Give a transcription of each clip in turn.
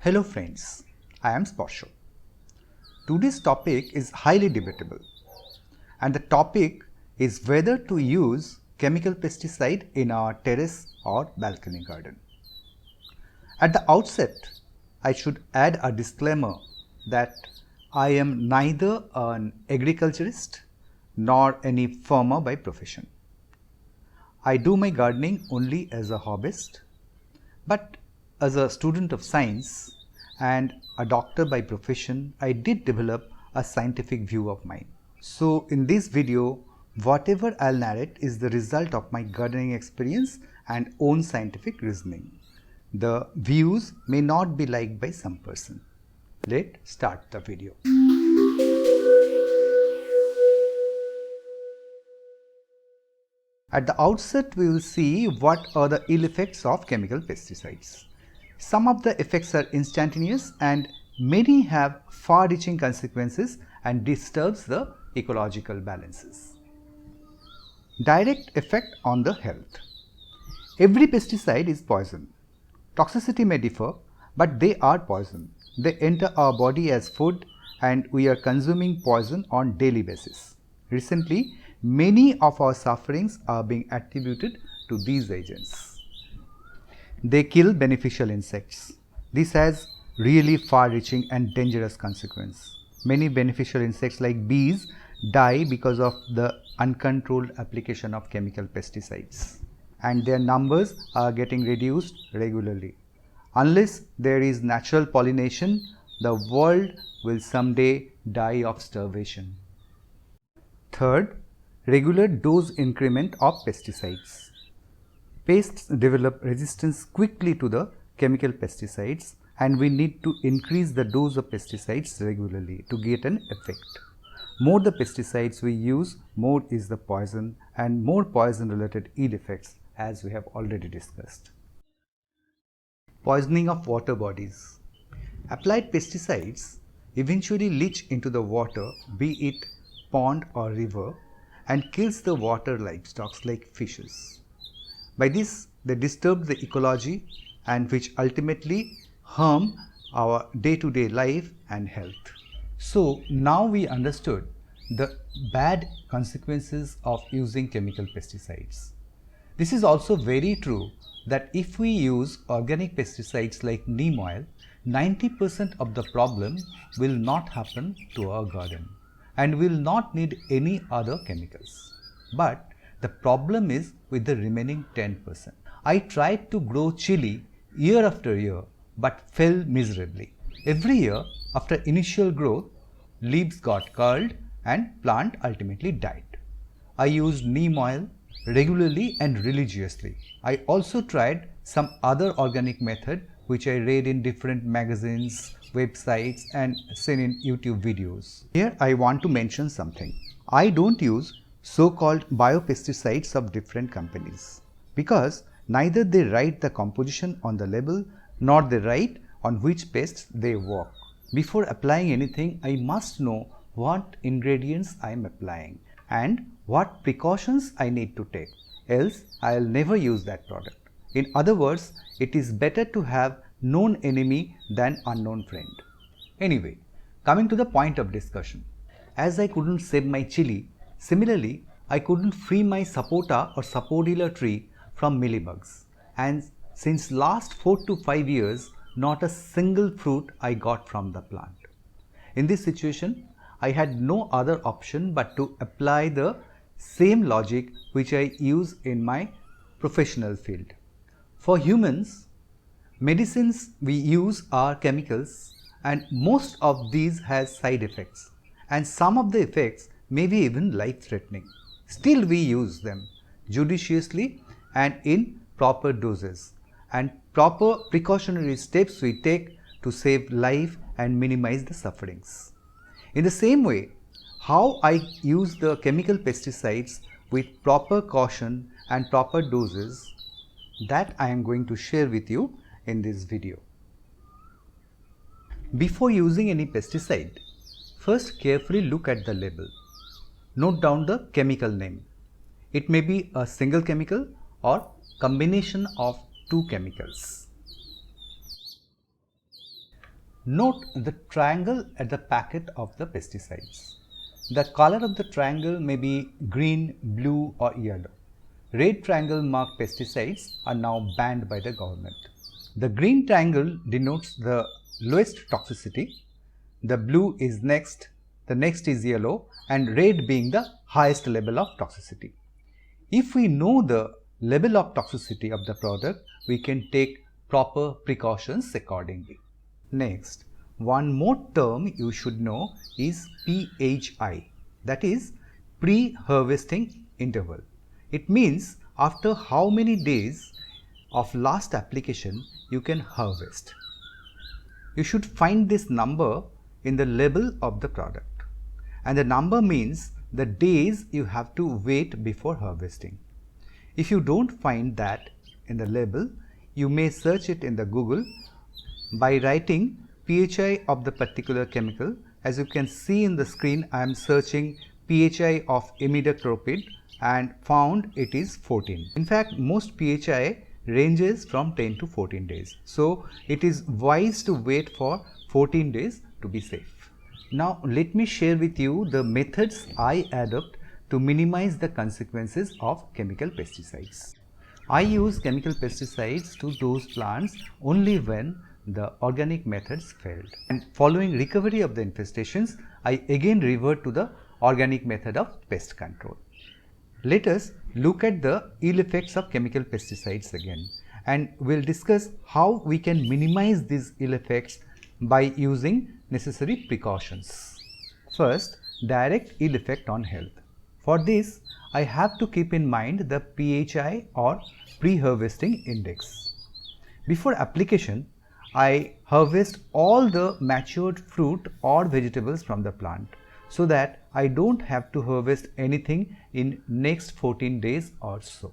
Hello friends, I am Sparsha. Today's topic is highly debatable, and the topic is whether to use chemical pesticide in our terrace or balcony garden. At the outset, I should add a disclaimer that I am neither an agriculturist nor any farmer by profession. I do my gardening only as a hobbyist, but as a student of science and a doctor by profession, I did develop a scientific view of mine. So in this video, whatever I'll narrate is the result of my gardening experience and own scientific reasoning. The views may not be liked by some person. Let's start the video. At the outset, we will see what are the ill effects of chemical pesticides. Some of the effects are instantaneous and many have far-reaching consequences and disturbs the ecological balances. Direct effect on the health. Every pesticide is poison. Toxicity may differ, but they are poison. They enter our body as food and we are consuming poison on daily basis. Recently, many of our sufferings are being attributed to these agents. They kill beneficial insects. This has really far-reaching and dangerous consequences. Many beneficial insects like bees die because of the uncontrolled application of chemical pesticides, and their numbers are getting reduced regularly. Unless there is natural pollination, the world will someday die of starvation. Third, regular dose increment of pesticides. Pests develop resistance quickly to the chemical pesticides, and we need to increase the dose of pesticides regularly to get an effect. More the pesticides we use, more is the poison and more poison related ill effects, as we have already discussed. Poisoning of water bodies. Applied pesticides eventually leach into the water, be it pond or river, and kills the water livestock like fishes. By this, they disturb the ecology and which ultimately harm our day-to-day life and health. So now we understood the bad consequences of using chemical pesticides. This is also very true that if we use organic pesticides like neem oil, 90% of the problem will not happen to our garden and will not need any other chemicals. But the problem is with the remaining 10%. I tried to grow chili year after year but fell miserably. Every year after initial growth, leaves got curled and plant ultimately died. I used neem oil regularly and religiously. I also tried some other organic method which I read in different magazines, websites and seen in YouTube videos. Here I want to mention something. I don't use so-called biopesticides of different companies because neither they write the composition on the label nor they write on which pests they work. Before applying anything, I must know what ingredients I am applying and what precautions I need to take, else I will never use that product. In other words, it is better to have known enemy than unknown friend. Anyway, coming to the point of discussion. As I couldn't save my chili, similarly, I couldn't free my sapota or sapodilla tree from mealybugs. And since last 4 to 5 years, not a single fruit I got from the plant. In this situation, I had no other option but to apply the same logic which I use in my professional field. For humans, medicines we use are chemicals and most of these has side effects and some of the effects may be even life-threatening. Still we use them judiciously and in proper doses, and proper precautionary steps we take to save life and minimize the sufferings. In the same way, how I use the chemical pesticides with proper caution and proper doses, that I am going to share with you in this video. Before using any pesticide, first carefully look at the label. Note down the chemical name. It may be a single chemical or combination of two chemicals. Note the triangle at the packet of the pesticides. The color of the triangle may be green, blue or yellow. Red triangle marked pesticides are now banned by the government. The green triangle denotes the lowest toxicity. The blue is next, the next is yellow, and red being the highest level of toxicity. If we know the level of toxicity of the product, we can take proper precautions accordingly. Next, one more term you should know is PHI, that is pre-harvesting interval. It means after how many days of last application you can harvest. You should find this number in the label of the product, and the number means the days you have to wait before harvesting. If you don't find that in the label, you may search it in the Google by writing PHI of the particular chemical. As you can see in the screen, I am searching PHI of imidacloprid and found it is 14. In fact, most PHI ranges from 10 to 14 days. So it is wise to wait for 14 days to be safe. Now let me share with you the methods I adopt to minimize the consequences of chemical pesticides. I use chemical pesticides to dose plants only when the organic methods failed. And following recovery of the infestations, I again revert to the organic method of pest control. Let us look at the ill effects of chemical pesticides again, and we'll discuss how we can minimize these ill effects by using necessary precautions. First, direct ill effect on health. For this, I have to keep in mind the PHI or pre-harvesting index. Before application, I harvest all the matured fruit or vegetables from the plant so that I don't have to harvest anything in next 14 days or so.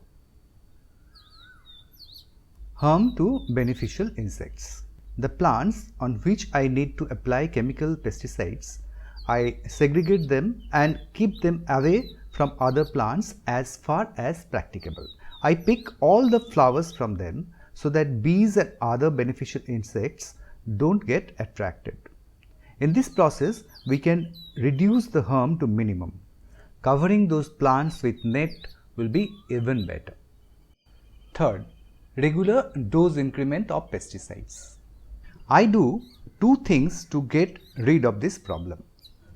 Harm to beneficial insects. The plants on which I need to apply chemical pesticides, I segregate them and keep them away from other plants as far as practicable. I pick all the flowers from them so that bees and other beneficial insects don't get attracted. In this process, we can reduce the harm to minimum. Covering those plants with net will be even better. Third, regular dose increment of pesticides. I do two things to get rid of this problem.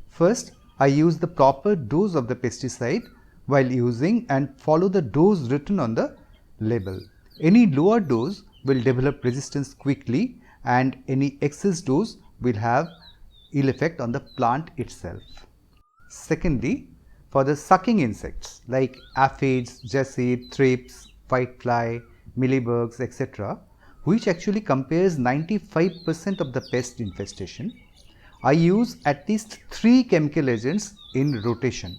First, I use the proper dose of the pesticide while using and follow the dose written on the label. Any lower dose will develop resistance quickly, and any excess dose will have ill effect on the plant itself. Secondly, for the sucking insects like aphids, jessid, thrips, whitefly, mealybugs, etc., which actually compares 95% of the pest infestation, I use at least 3 chemical agents in rotation.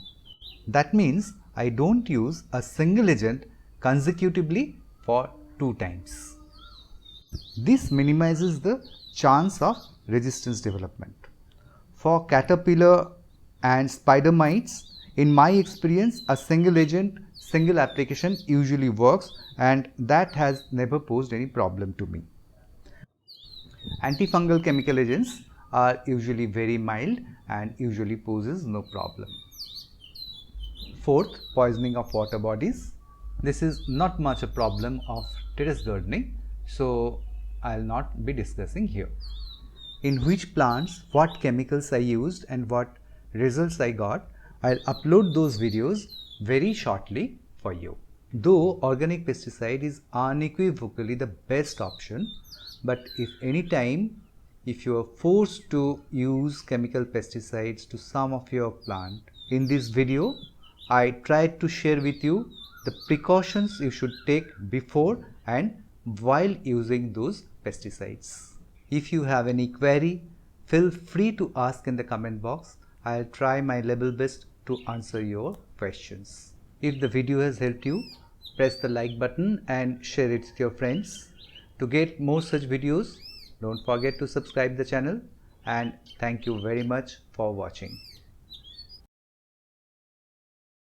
That means I don't use a single agent consecutively for 2 times. This minimizes the chance of resistance development. For caterpillar and spider mites, in my experience, a single agent, single application usually works, and that has never posed any problem to me. Antifungal chemical agents are usually very mild and usually poses no problem. Fourth, poisoning of water bodies. This is not much a problem of terrace gardening, so I'll not be discussing here. In which plants, what chemicals I used and what results I got, I'll upload those videos very shortly for you. Though organic pesticide is unequivocally the best option, but if you are forced to use chemical pesticides to some of your plant, in this video I tried to share with you the precautions you should take before and while using those pesticides. If you have any query, feel free to ask in the comment box. I'll try my level best to answer your questions. If the video has helped you, press the like button and share it with your friends. To get more such videos, don't forget to subscribe the channel, and thank you very much for watching.